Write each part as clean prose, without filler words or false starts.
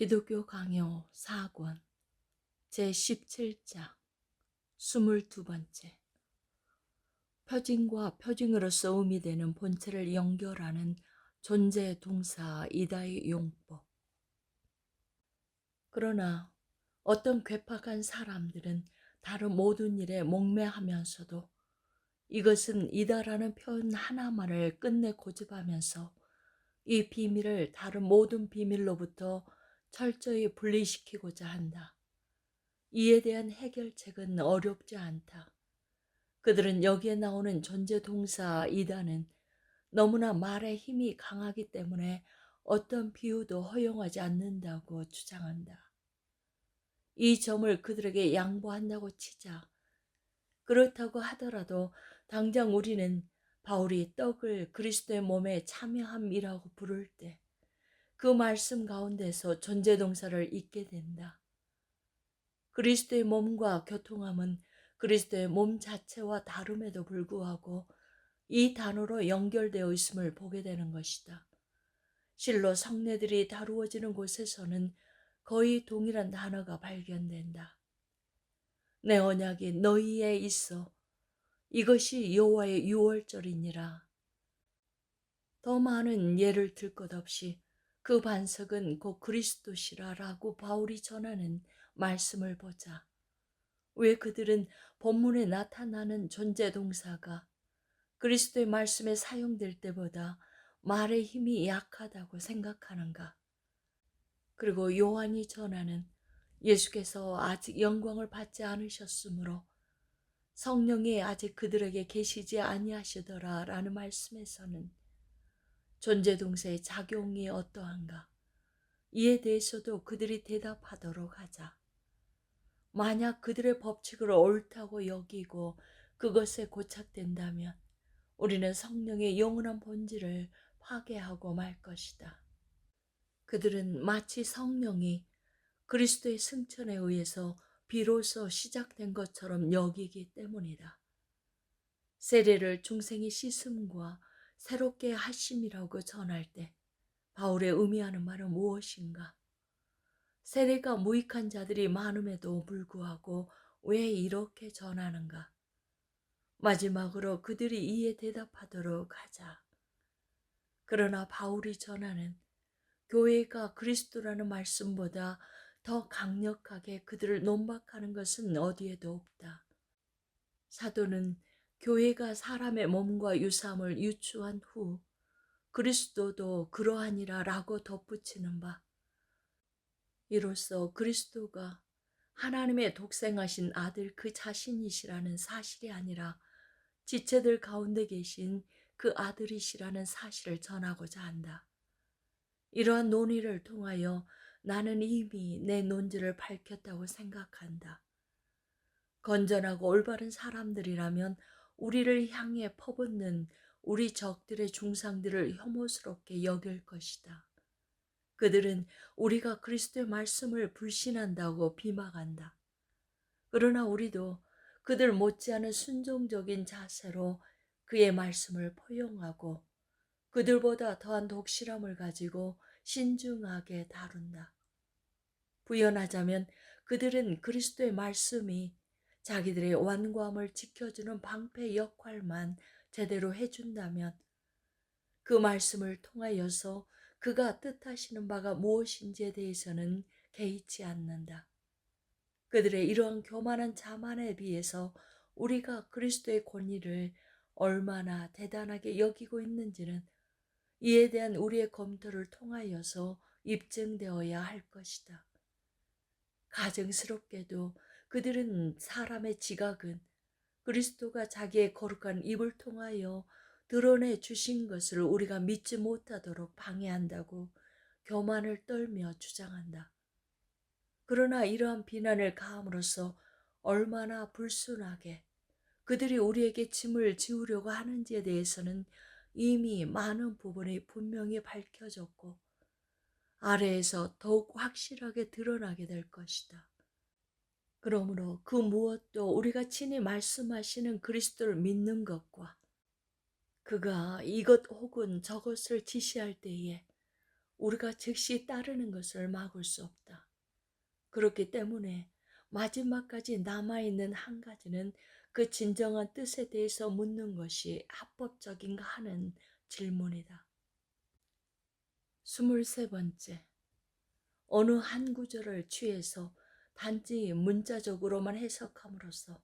기독교 강요 4권 제17장 22번째 표징과 표징으로서 의미되는 본체를 연결하는 존재 동사 이다의 용법. 그러나 어떤 괴팍한 사람들은 다른 모든 일에 목매하면서도 이것은 이다라는 표현 하나만을 끝내 고집하면서 이 비밀을 다른 모든 비밀로부터 철저히 분리시키고자 한다. 이에 대한 해결책은 어렵지 않다. 그들은 여기에 나오는 존재 동사 이다는 너무나 말의 힘이 강하기 때문에 어떤 비유도 허용하지 않는다고 주장한다. 이 점을 그들에게 양보한다고 치자. 그렇다고 하더라도 당장 우리는 바울이 떡을 그리스도의 몸에 참여함이라고 부를 때 그 말씀 가운데서 존재 동사를 잊게 된다. 그리스도의 몸과 교통함은 그리스도의 몸 자체와 다름에도 불구하고 이 단어로 연결되어 있음을 보게 되는 것이다. 실로 성례들이 다루어지는 곳에서는 거의 동일한 단어가 발견된다. 내 언약이 너희에 있어 이것이 여호와의 유월절이니라. 더 많은 예를 들 것 없이 그 반석은 곧 그리스도시라라고 바울이 전하는 말씀을 보자. 왜 그들은 본문에 나타나는 존재 동사가 그리스도의 말씀에 사용될 때보다 말의 힘이 약하다고 생각하는가? 그리고 요한이 전하는 예수께서 아직 영광을 받지 않으셨으므로 성령이 아직 그들에게 계시지 아니하시더라 라는 말씀에서는 존재 동사의 작용이 어떠한가? 이에 대해서도 그들이 대답하도록 하자. 만약 그들의 법칙을 옳다고 여기고 그것에 고착된다면 우리는 성령의 영원한 본질을 파괴하고 말 것이다. 그들은 마치 성령이 그리스도의 승천에 의해서 비로소 시작된 것처럼 여기기 때문이다. 세례를 중생의 씻음과 새롭게 하심이라고 전할 때 바울의 의미하는 말은 무엇인가? 세례가 무익한 자들이 많음에도 불구하고 왜 이렇게 전하는가? 마지막으로 그들이 이에 대답하도록 하자. 그러나 바울이 전하는 교회가 그리스도라는 말씀보다 더 강력하게 그들을 논박하는 것은 어디에도 없다. 사도는 교회가 사람의 몸과 유사함을 유추한 후 그리스도도 그러하니라 라고 덧붙이는 바, 이로써 그리스도가 하나님의 독생하신 아들 그 자신이시라는 사실이 아니라 지체들 가운데 계신 그 아들이시라는 사실을 전하고자 한다. 이러한 논의를 통하여 나는 이미 내 논지를 밝혔다고 생각한다. 건전하고 올바른 사람들이라면 우리를 향해 퍼붓는 우리 적들의 중상들을 혐오스럽게 여길 것이다. 그들은 우리가 그리스도의 말씀을 불신한다고 비방한다. 그러나 우리도 그들 못지않은 순종적인 자세로 그의 말씀을 포용하고 그들보다 더한 독실함을 가지고 신중하게 다룬다. 부연하자면 그들은 그리스도의 말씀이 자기들의 완고함을 지켜주는 방패 역할만 제대로 해준다면 그 말씀을 통하여서 그가 뜻하시는 바가 무엇인지에 대해서는 개의치 않는다. 그들의 이러한 교만한 자만에 비해서 우리가 그리스도의 권위를 얼마나 대단하게 여기고 있는지는 이에 대한 우리의 검토를 통하여서 입증되어야 할 것이다. 가증스럽게도 그들은 사람의 지각은 그리스도가 자기의 거룩한 입을 통하여 드러내 주신 것을 우리가 믿지 못하도록 방해한다고 교만을 떨며 주장한다. 그러나 이러한 비난을 가함으로써 얼마나 불순하게 그들이 우리에게 짐을 지우려고 하는지에 대해서는 이미 많은 부분이 분명히 밝혀졌고 아래에서 더욱 확실하게 드러나게 될 것이다. 그러므로 그 무엇도 우리가 친히 말씀하시는 그리스도를 믿는 것과 그가 이것 혹은 저것을 지시할 때에 우리가 즉시 따르는 것을 막을 수 없다. 그렇기 때문에 마지막까지 남아있는 한 가지는 그 진정한 뜻에 대해서 묻는 것이 합법적인가 하는 질문이다. 23번째, 어느 한 구절을 취해서 단지 문자적으로만 해석함으로써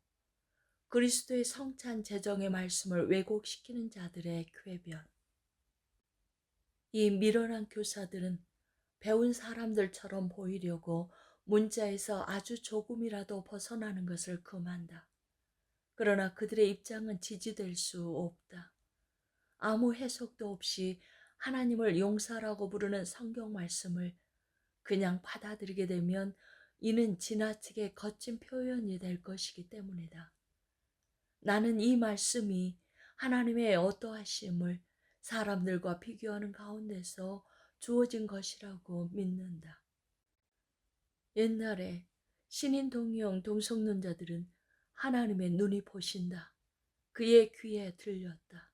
그리스도의 성찬 제정의 말씀을 왜곡시키는 자들의 궤변. 이 미련한 교사들은 배운 사람들처럼 보이려고 문자에서 아주 조금이라도 벗어나는 것을 금한다. 그러나 그들의 입장은 지지될 수 없다. 아무 해석도 없이 하나님을 용사라고 부르는 성경 말씀을 그냥 받아들이게 되면 이는 지나치게 거친 표현이 될 것이기 때문이다. 나는 이 말씀이 하나님의 어떠하심을 사람들과 비교하는 가운데서 주어진 것이라고 믿는다. 옛날에 신인 동용 동성론자들은 하나님의 눈이 보신다. 그의 귀에 들렸다.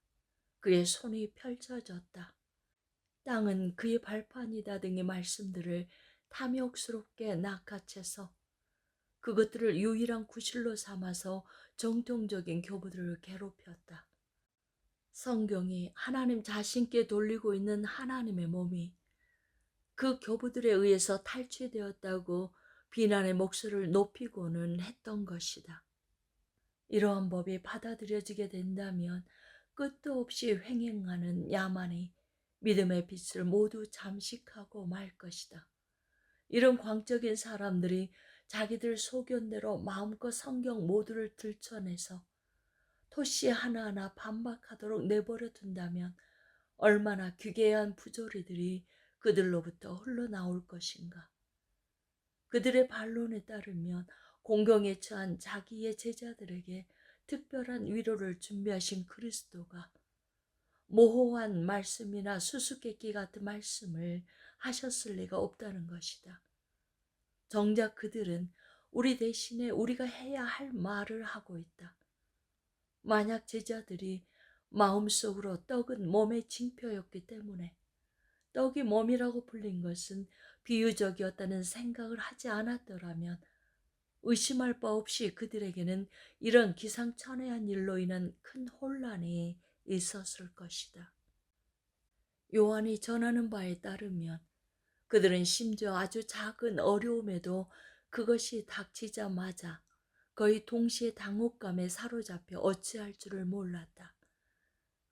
그의 손이 펼쳐졌다. 땅은 그의 발판이다 등의 말씀들을 탐욕스럽게 낚아채서 그것들을 유일한 구실로 삼아서 정통적인 교부들을 괴롭혔다. 성경이 하나님 자신께 돌리고 있는 하나님의 몸이 그 교부들에 의해서 탈취되었다고 비난의 목소리를 높이고는 했던 것이다. 이러한 법이 받아들여지게 된다면 끝도 없이 횡행하는 야만이 믿음의 빛을 모두 잠식하고 말 것이다. 이런 광적인 사람들이 자기들 소견대로 마음껏 성경 모두를 들춰내서 토시 하나하나 반박하도록 내버려 둔다면 얼마나 기괴한 부조리들이 그들로부터 흘러나올 것인가. 그들의 반론에 따르면 공경에 처한 자기의 제자들에게 특별한 위로를 준비하신 그리스도가 모호한 말씀이나 수수께끼 같은 말씀을 하셨을 리가 없다는 것이다. 정작 그들은 우리 대신에 우리가 해야 할 말을 하고 있다. 만약 제자들이 마음속으로 떡은 몸의 징표였기 때문에 떡이 몸이라고 불린 것은 비유적이었다는 생각을 하지 않았더라면 의심할 바 없이 그들에게는 이런 기상천외한 일로 인한 큰 혼란이 있었을 것이다. 요한이 전하는 바에 따르면 그들은 심지어 아주 작은 어려움에도 그것이 닥치자마자 거의 동시에 당혹감에 사로잡혀 어찌할 줄을 몰랐다.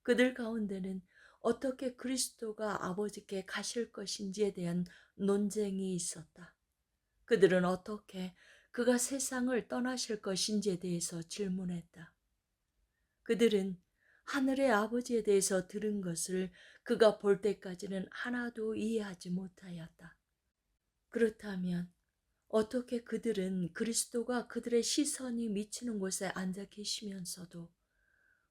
그들 가운데는 어떻게 그리스도가 아버지께 가실 것인지에 대한 논쟁이 있었다. 그들은 어떻게 그가 세상을 떠나실 것인지에 대해서 질문했다. 그들은 하늘의 아버지에 대해서 들은 것을 그가 볼 때까지는 하나도 이해하지 못하였다. 그렇다면 어떻게 그들은 그리스도가 그들의 시선이 미치는 곳에 앉아 계시면서도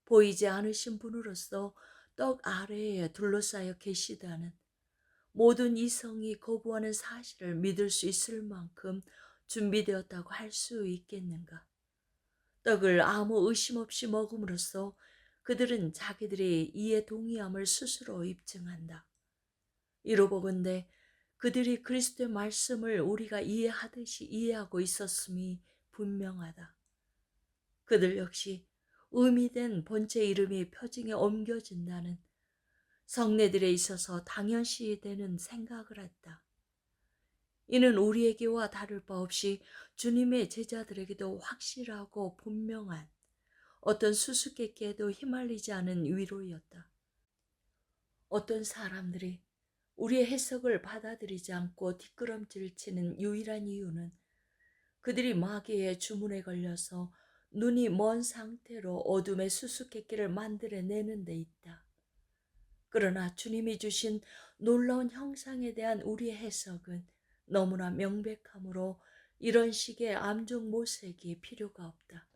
보이지 않으신 분으로서 떡 아래에 둘러싸여 계시다는 모든 이성이 거부하는 사실을 믿을 수 있을 만큼 준비되었다고 할 수 있겠는가? 떡을 아무 의심 없이 먹음으로써 그들은 자기들의 이에 동의함을 스스로 입증한다. 이로보건대 그들이 그리스도의 말씀을 우리가 이해하듯이 이해하고 있었음이 분명하다. 그들 역시 의미된 본체 이름이 표징에 옮겨진다는 성례들에 있어서 당연시 되는 생각을 했다. 이는 우리에게와 다를 바 없이 주님의 제자들에게도 확실하고 분명한 어떤 수수께끼에도 휘말리지 않은 위로였다. 어떤 사람들이 우리의 해석을 받아들이지 않고 뒷걸음질 치는 유일한 이유는 그들이 마귀의 주문에 걸려서 눈이 먼 상태로 어둠의 수수께끼를 만들어내는 데 있다. 그러나 주님이 주신 놀라운 형상에 대한 우리의 해석은 너무나 명백하므로 이런 식의 암종 모색이 필요가 없다.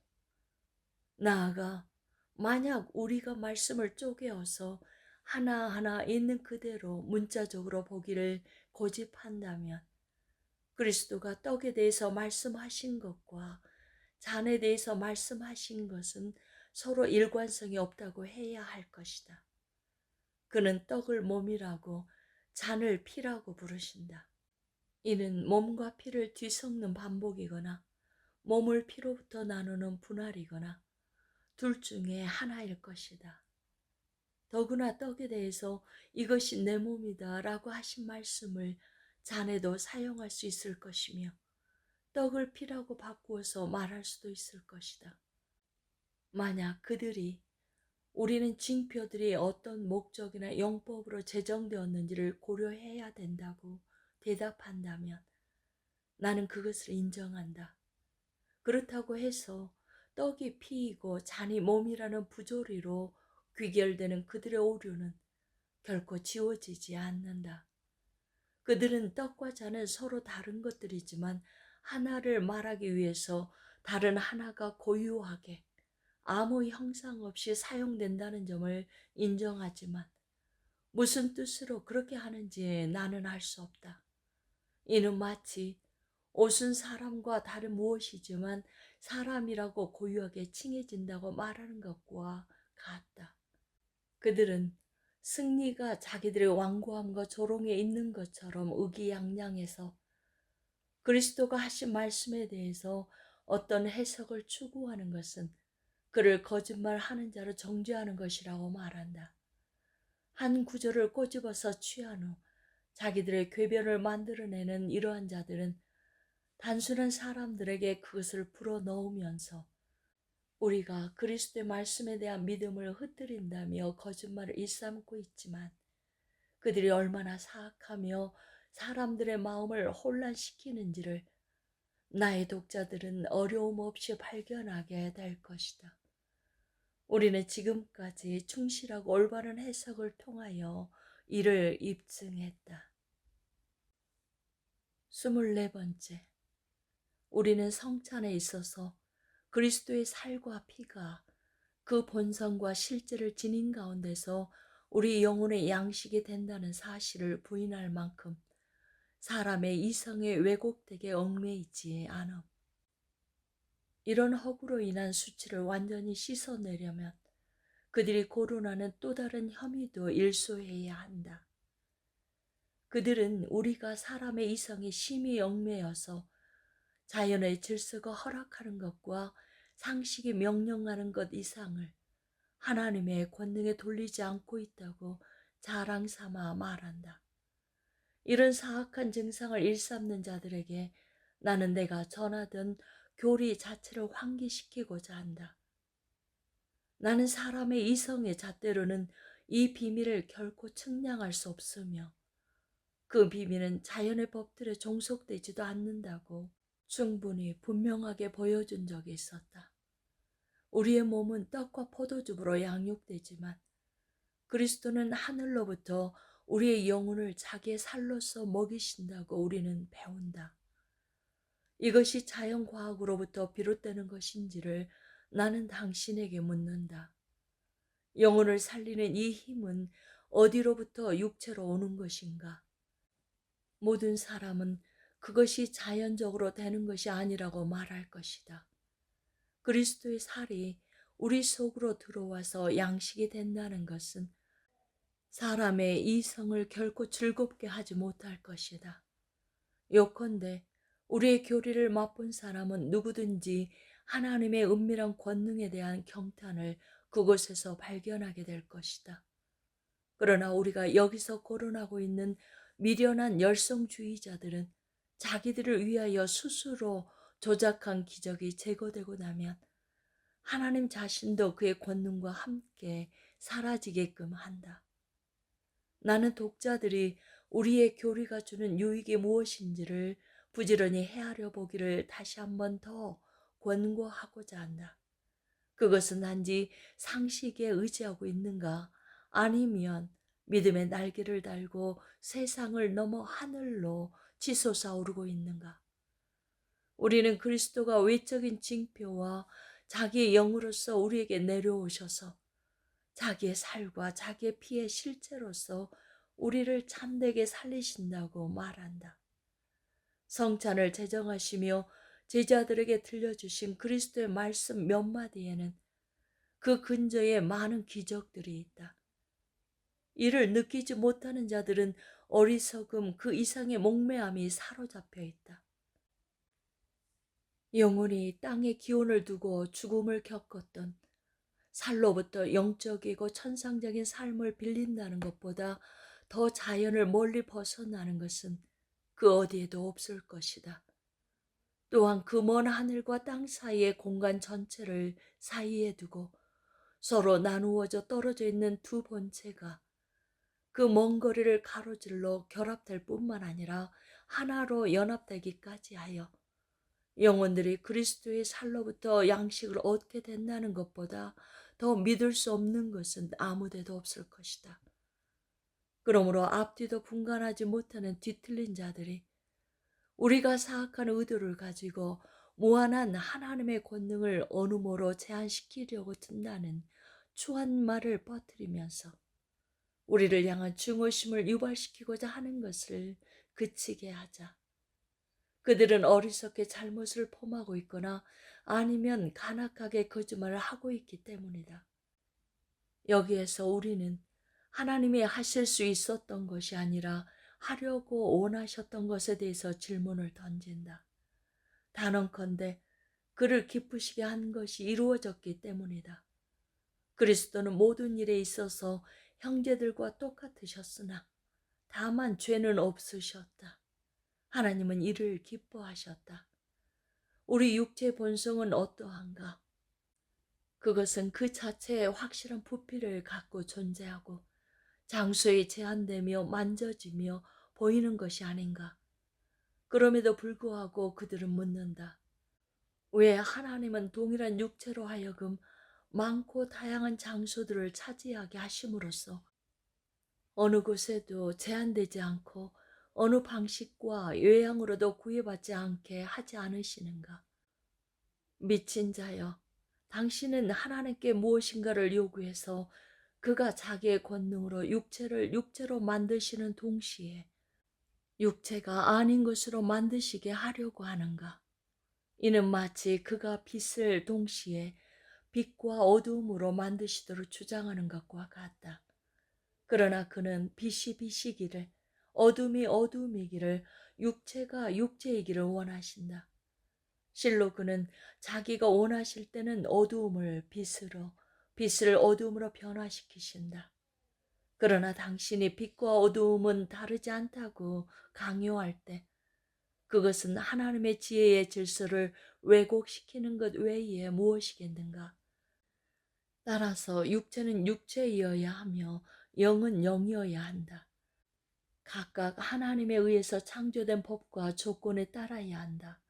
나아가 만약 우리가 말씀을 쪼개어서 하나하나 있는 그대로 문자적으로 보기를 고집한다면 그리스도가 떡에 대해서 말씀하신 것과 잔에 대해서 말씀하신 것은 서로 일관성이 없다고 해야 할 것이다. 그는 떡을 몸이라고 잔을 피라고 부르신다. 이는 몸과 피를 뒤섞는 반복이거나 몸을 피로부터 나누는 분할이거나 둘 중에 하나일 것이다. 더구나 떡에 대해서 이것이 내 몸이다 라고 하신 말씀을 잔에도 사용할 수 있을 것이며 떡을 피라고 바꾸어서 말할 수도 있을 것이다. 만약 그들이 우리는 징표들이 어떤 목적이나 용법으로 제정되었는지를 고려해야 된다고 대답한다면 나는 그것을 인정한다. 그렇다고 해서 떡이 피이고 잔이 몸이라는 부조리로 귀결되는 그들의 오류는 결코 지워지지 않는다. 그들은 떡과 잔은 서로 다른 것들이지만 하나를 말하기 위해서 다른 하나가 고유하게 아무 형상 없이 사용된다는 점을 인정하지만 무슨 뜻으로 그렇게 하는지 나는 알 수 없다. 이는 마치 옷은 사람과 다른 무엇이지만 사람이라고 고유하게 칭해진다고 말하는 것과 같다. 그들은 승리가 자기들의 완고함과 조롱에 있는 것처럼 의기양양해서 그리스도가 하신 말씀에 대해서 어떤 해석을 추구하는 것은 그를 거짓말하는 자로 정죄하는 것이라고 말한다. 한 구절을 꼬집어서 취한 후 자기들의 궤변을 만들어내는 이러한 자들은 단순한 사람들에게 그것을 불어넣으면서 우리가 그리스도의 말씀에 대한 믿음을 흩뜨린다며 거짓말을 일삼고 있지만 그들이 얼마나 사악하며 사람들의 마음을 혼란시키는지를 나의 독자들은 어려움 없이 발견하게 될 것이다. 우리는 지금까지 충실하고 올바른 해석을 통하여 이를 입증했다. 24번째, 우리는 성찬에 있어서 그리스도의 살과 피가 그 본성과 실제를 지닌 가운데서 우리 영혼의 양식이 된다는 사실을 부인할 만큼 사람의 이성에 왜곡되게 얽매이지 않음. 이런 허구로 인한 수치를 완전히 씻어내려면 그들이 거론하는 또 다른 혐의도 일소해야 한다. 그들은 우리가 사람의 이성에 심히 얽매여서 자연의 질서가 허락하는 것과 상식이 명령하는 것 이상을 하나님의 권능에 돌리지 않고 있다고 자랑 삼아 말한다. 이런 사악한 증상을 일삼는 자들에게 나는 내가 전하던 교리 자체를 환기시키고자 한다. 나는 사람의 이성의 잣대로는 이 비밀을 결코 측량할 수 없으며 그 비밀은 자연의 법들에 종속되지도 않는다고 충분히 분명하게 보여준 적이 있었다. 우리의 몸은 떡과 포도즙으로 양육되지만 그리스도는 하늘로부터 우리의 영혼을 자기의 살로서 먹이신다고 우리는 배운다. 이것이 자연과학으로부터 비롯되는 것인지를 나는 당신에게 묻는다. 영혼을 살리는 이 힘은 어디로부터 육체로 오는 것인가? 모든 사람은 그것이 자연적으로 되는 것이 아니라고 말할 것이다. 그리스도의 살이 우리 속으로 들어와서 양식이 된다는 것은 사람의 이성을 결코 즐겁게 하지 못할 것이다. 요컨대 우리의 교리를 맛본 사람은 누구든지 하나님의 은밀한 권능에 대한 경탄을 그곳에서 발견하게 될 것이다. 그러나 우리가 여기서 거론하고 있는 미련한 열성주의자들은 자기들을 위하여 스스로 조작한 기적이 제거되고 나면 하나님 자신도 그의 권능과 함께 사라지게끔 한다. 나는 독자들이 우리의 교리가 주는 유익이 무엇인지를 부지런히 헤아려 보기를 다시 한 번 더 권고하고자 한다. 그것은 단지 상식에 의지하고 있는가 아니면 믿음의 날개를 달고 세상을 넘어 하늘로 치솟아 오르고 있는가. 우리는 그리스도가 외적인 징표와 자기의 영으로서 우리에게 내려오셔서 자기의 살과 자기의 피의 실제로서 우리를 참되게 살리신다고 말한다. 성찬을 제정하시며 제자들에게 들려주신 그리스도의 말씀 몇 마디에는 그 근저에 많은 기적들이 있다. 이를 느끼지 못하는 자들은 어리석음 그 이상의 목매함이 사로잡혀 있다. 영혼이 땅에 기원을 두고 죽음을 겪었던 살로부터 영적이고 천상적인 삶을 빌린다는 것보다 더 자연을 멀리 벗어나는 것은 그 어디에도 없을 것이다. 또한 그 먼 하늘과 땅 사이의 공간 전체를 사이에 두고 서로 나누어져 떨어져 있는 두 본체가 그 먼 거리를 가로질러 결합될 뿐만 아니라 하나로 연합되기까지 하여 영혼들이 그리스도의 살로부터 양식을 얻게 된다는 것보다 더 믿을 수 없는 것은 아무데도 없을 것이다. 그러므로 앞뒤도 분간하지 못하는 뒤틀린 자들이 우리가 사악한 의도를 가지고 무한한 하나님의 권능을 어느 모로 제한시키려고 든다는 추한 말을 퍼뜨리면서 우리를 향한 증오심을 유발시키고자 하는 것을 그치게 하자. 그들은 어리석게 잘못을 범하고 있거나 아니면 간악하게 거짓말을 하고 있기 때문이다. 여기에서 우리는 하나님이 하실 수 있었던 것이 아니라 하려고 원하셨던 것에 대해서 질문을 던진다. 단언컨대 그를 기쁘시게 한 것이 이루어졌기 때문이다. 그리스도는 모든 일에 있어서 형제들과 똑같으셨으나 다만 죄는 없으셨다. 하나님은 이를 기뻐하셨다. 우리 육체의 본성은 어떠한가? 그것은 그 자체의 확실한 부피를 갖고 존재하고 장소에 제한되며 만져지며 보이는 것이 아닌가? 그럼에도 불구하고 그들은 묻는다. 왜 하나님은 동일한 육체로 하여금 많고 다양한 장소들을 차지하게 하심으로써 어느 곳에도 제한되지 않고 어느 방식과 요양으로도 구애받지 않게 하지 않으시는가? 미친 자여, 당신은 하나님께 무엇인가를 요구해서 그가 자기의 권능으로 육체를 육체로 만드시는 동시에 육체가 아닌 것으로 만드시게 하려고 하는가? 이는 마치 그가 빛을 동시에 빛과 어두움으로 만드시도록 주장하는 것과 같다. 그러나 그는 빛이 빛이기를 어둠이 어둠이기를 육체가 육체이기를 원하신다. 실로 그는 자기가 원하실 때는 어두움을 빛으로 빛을 어두움으로 변화시키신다. 그러나 당신이 빛과 어두움은 다르지 않다고 강요할 때 그것은 하나님의 지혜의 질서를 왜곡시키는 것 외에 무엇이겠는가? 따라서 육체는 육체이어야 하며 영은 영이어야 한다. 각각 하나님에 의해서 창조된 법과 조건에 따라야 한다.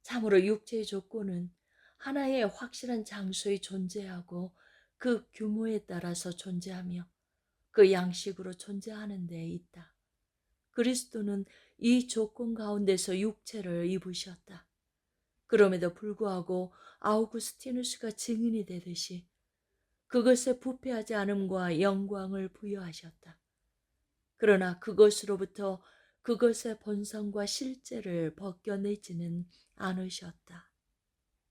참으로 육체의 조건은 하나의 확실한 장소에 존재하고 그 규모에 따라서 존재하며 그 양식으로 존재하는 데 있다. 그리스도는 이 조건 가운데서 육체를 입으셨다. 그럼에도 불구하고 아우구스티누스가 증인이 되듯이 그것에 부패하지 않음과 영광을 부여하셨다. 그러나 그것으로부터 그것의 본성과 실제를 벗겨내지는 않으셨다.